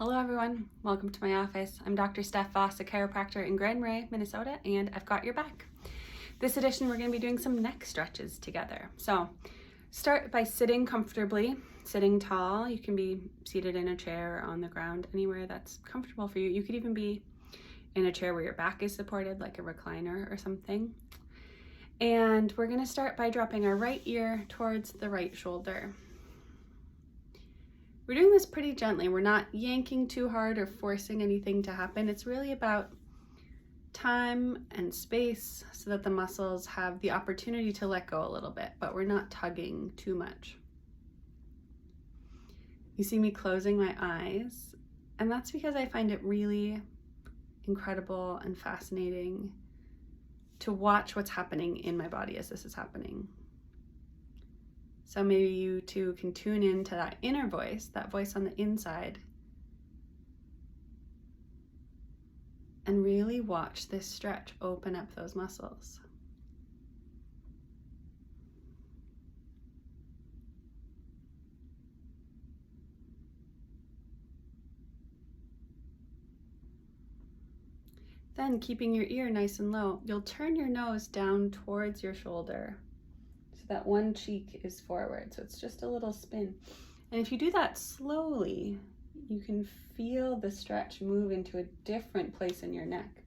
Hello everyone, welcome to my office. I'm Dr. Steph Voss, a chiropractor in Grand Marais, Minnesota, and I've got your back. This edition we're going to be doing some neck stretches together. So start by sitting comfortably, sitting tall. You can be seated in a chair or on the ground, anywhere that's comfortable for you. You could even be in a chair where your back is supported, like a recliner or something. And we're going to start by dropping our right ear towards the right shoulder. We're doing this pretty gently. We're not yanking too hard or forcing anything to happen. It's really about time and space so that the muscles have the opportunity to let go a little bit, but we're not tugging too much. You see me closing my eyes, and that's because I find it really incredible and fascinating to watch what's happening in my body as this is happening. So maybe you too can tune into that inner voice, that voice on the inside, and really watch this stretch open up those muscles. Then, keeping your ear nice and low, you'll turn your nose down towards your shoulder. So that one cheek is forward, so it's just a little spin. And if you do that slowly, you can feel the stretch move into a different place in your neck.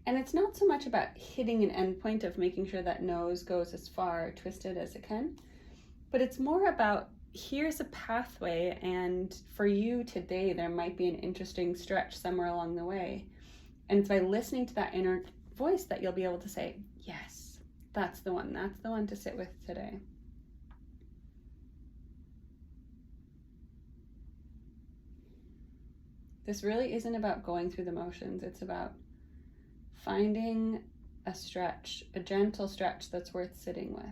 And it's not so much about hitting an endpoint of making sure that nose goes as far twisted as it can, but it's more about here's a pathway, and for you today, there might be an interesting stretch somewhere along the way. And it's by listening to that inner voice that you'll be able to say, yes, that's the one to sit with today. This really isn't about going through the motions. It's about finding a stretch, a gentle stretch that's worth sitting with.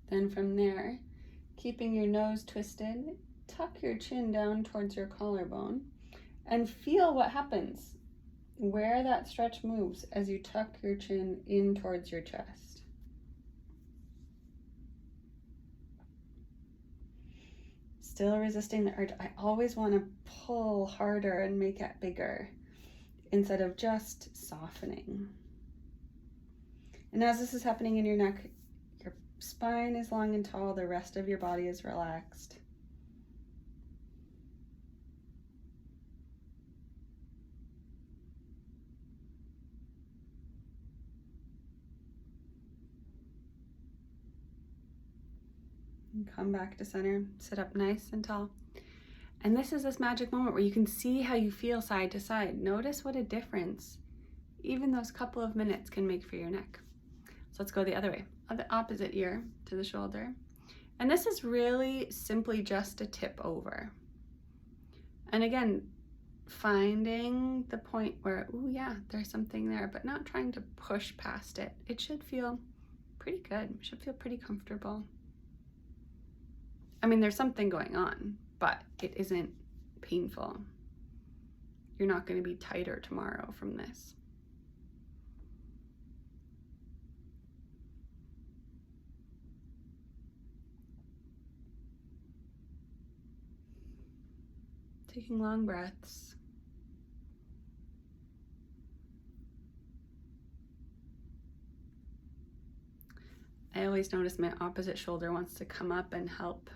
Then from there, keeping your nose twisted, tuck your chin down towards your collarbone and feel what happens, where that stretch moves as you tuck your chin in towards your chest. Still resisting the urge. I always want to pull harder and make it bigger instead of just softening. And as this is happening in your neck, your spine is long and tall, the rest of your body is relaxed. And come back to center, sit up nice and tall. And this is this magic moment where you can see how you feel side to side. Notice what a difference even those couple of minutes can make for your neck. So let's go the other way, the opposite ear to the shoulder. And this is really simply just a tip over. And again, finding the point where, oh yeah, there's something there, but not trying to push past it. It should feel pretty good. It should feel pretty comfortable. I mean, there's something going on, but it isn't painful. You're not going to be tighter tomorrow from this. Taking long breaths. I always notice my opposite shoulder wants to come up and help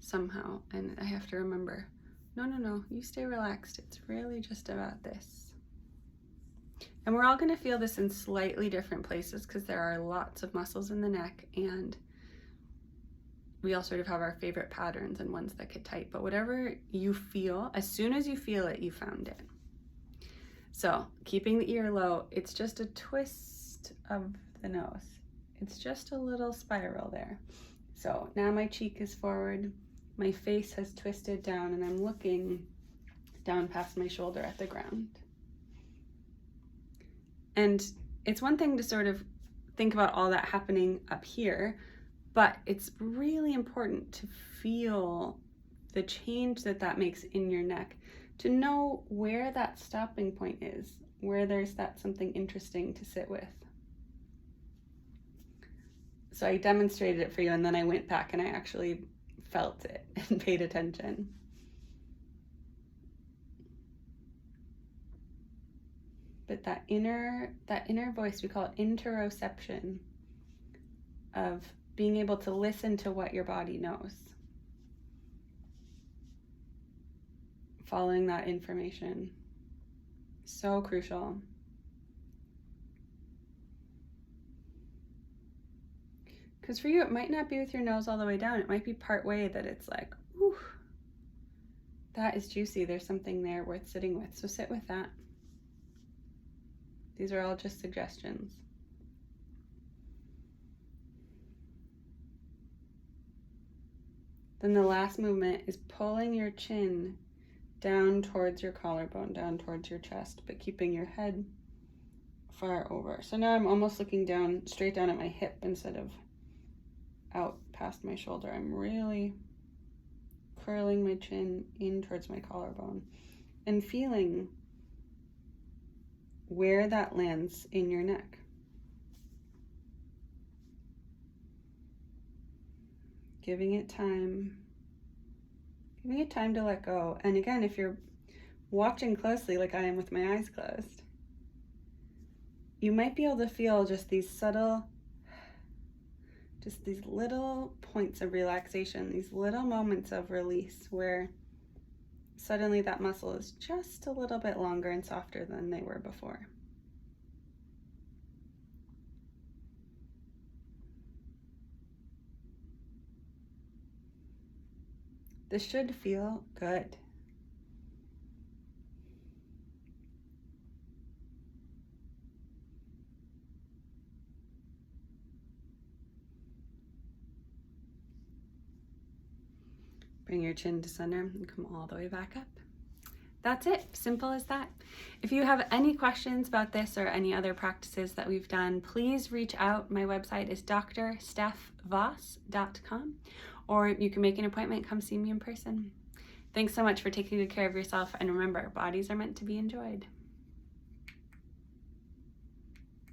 somehow, and I have to remember, no, you stay relaxed. It's really just about this. And we're all going to feel this in slightly different places because there are lots of muscles in the neck, and we all sort of have our favorite patterns and ones that get tight, but whatever you feel, as soon as you feel it, you found it. So keeping the ear low, it's just a twist of the nose. It's just a little spiral there. So now my cheek is forward, my face has twisted down, and I'm looking down past my shoulder at the ground. And it's one thing to sort of think about all that happening up here, But it's really important to feel the change that makes in your neck, to know where that stopping point is, where there's that something interesting to sit with. So I demonstrated it for you, and then I went back and I actually felt it and paid attention. But that inner voice, we call it interoception, of being able to listen to what your body knows. Following that information. So crucial. Because for you, it might not be with your nose all the way down. It might be part way that it's like, ooh, that is juicy. There's something there worth sitting with. So sit with that. These are all just suggestions. Then the last movement is pulling your chin down towards your collarbone, down towards your chest, but keeping your head far over. So now I'm almost looking down, straight down at my hip instead of out past my shoulder. I'm really curling my chin in towards my collarbone and feeling where that lands in your neck. Giving it time to let go. And again, if you're watching closely, like I am with my eyes closed, you might be able to feel just these subtle, just these little points of relaxation, these little moments of release where suddenly that muscle is just a little bit longer and softer than they were before. This should feel good. Bring your chin to center and come all the way back up. That's it, simple as that. If you have any questions about this or any other practices that we've done, please reach out. My website is drstephvoss.com, or you can make an appointment, come see me in person. Thanks so much for taking good care of yourself, and remember, bodies are meant to be enjoyed.